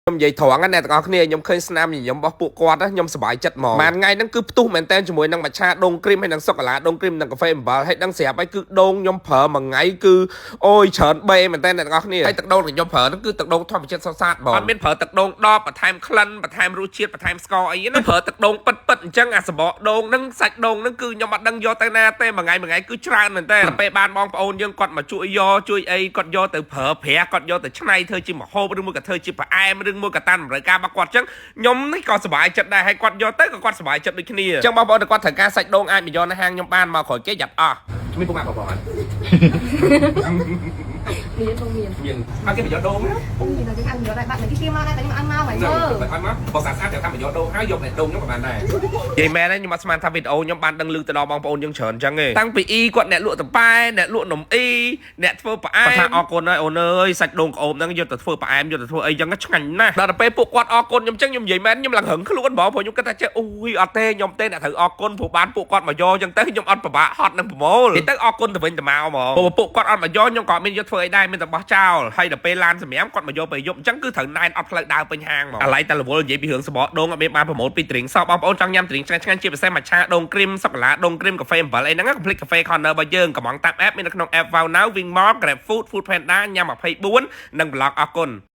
ខ្ញុំនិយាយត្រង់ណាអ្នកទាំងអស់គ្នាខ្ញុំឃើញស្នាមញញឹមរបស់ពួកគាត់ខ្ញុំសប្បាយចិត្តហ្មងមួយថ្ងៃហ្នឹងគឺផ្ទុះមែនតើជាមួយនឹងមច្ឆាដូងគ្រីមហើយនឹងសូកូឡាដូងគ្រីមនិងកាហ្វេអំបិលហើយដឹងស្រាប់ហើយគឺដូងខ្ញុំប្រើមួយថ្ងៃគឺអូយច្រើនបេមែនតើអ្នកទាំងអស់គ្នាហើយទឹកដូងដែលខ្ញុំប្រើហ្នឹងគឺទឹកដូងធម្មជាតិសុទ្ធសាធហ្មងអត់មានប្រើទឹកដូងដបបន្ថែមក្លិនបន្ថែមរសជាតិបន្ថែមស្ករអីណាប្រើទឹកដូងពិតអញ្ចឹងអាសម្បកដូងហ្នឹងសាច់ដូងហ្នឹងគឺខ្ញុំអត់ដឹងយកទៅណាទេមួយថ្ងៃគឺច្រើនមែនតើពេលបានបងប្អូនយើងគាត់មកជួយយកជួយអីគាត់យកទៅប្រើប្រាស់គាត់យកទៅច្នៃធ្វើជាម្ហូបឬមួយក៏ធ្វើជាផ្អែមឬមួយក៏តាមតម្រូវការរបស់គាត់អញ្ចឹងខ្ញុំនេះក៏សប្បាយចិត្តដែរហើយគាត់យកទៅក៏គាត់សប្បាយចិត្តដូចគ្នាអញ្ចឹងបងប្អូនគាត់ត្រូវការសាច់ដូងអាចមកយកនៅហាងខ្ញុំបានមកក្រោយគេយ៉ាប់អស់មានពុកម៉ាក់បងប្អូនមានអត់គេមកយកដូងណាមានតែគេខាងយកដែរបាត់តែគេមកដែរតែខ្ញុំអត់មកហ្មងមើលអត់មកបងសាស្អាតតែតាមមកយកដូងហើយយកតែដូងខ្ញុំក៏បានដែរនិយាយមែនខ្ញុំអត់ស្មានថាវីដេអូខ្ញុំបានដឹងឮទៅដល់បងប្អូនយើងច្រើនអញ្ចឹងទេតាំងពីអ៊ីគាត់អ្នកលក់តប៉ែអ្នកលក់នំអ៊ីអ្នកធ្វើផ្អែមគាត់ថាអរគុណហើយអូនអើយសាច់ដូងក្អមហ្នឹងយកទៅធ្វើផ្អែមយកទៅធ្វើអីចឹងឆ្ងាញ់ណាស់ដល់ទៅពេលពួកគាត់អរគុណខ្ញុំអញ្ចឹងខ្ញុំនិយាយមែនខ្ញុំឡើងរឹងខ្លួនបងព្រោះខ្ញុំគិតថាចេះអូយអត់ទេខ្ញុំទេអ្នកត្រូវអរគុណព្រោះបានពួកគាត់មកយកអញ្ចឹងទៅខ្ញុំអត់ពិបាកហត់នឹងប្រមូលទៅអរគុណទៅវិញទៅមកហ្មងព្រោះពួកគាត់អត់មកយកខ្ញុំក៏មានយកធ្វើអីដែរមានតែបោះចោលហើយដល់ពេលឡានសម្រាប់គាត់មកយកពេលយប់អញ្ចឹងគឺត្រូវណែនអត់ផ្លូវដើរពេញហាងហ្មងអាឡៃតែរវល់និយាយពីរឿងសបកដូងអត់មានបានប្រមូលពីទ្រីងសោះបងប្អូនចង់ញ៉ាំទ្រីងឆ្ងាញ់ជាពិសេសមួយឆាដូងគ្រីមសូកូឡាដូងគ្រីមកាហ្វេអំបិលអីហ្នឹងកុំភ្លេចកាហ្វេ Corner របស់យើងកំងតាម app មាននៅក្នុង app Wow Now Wingmall Grab Food Food Panda ញ៉ាំ24និង blog អរគុណ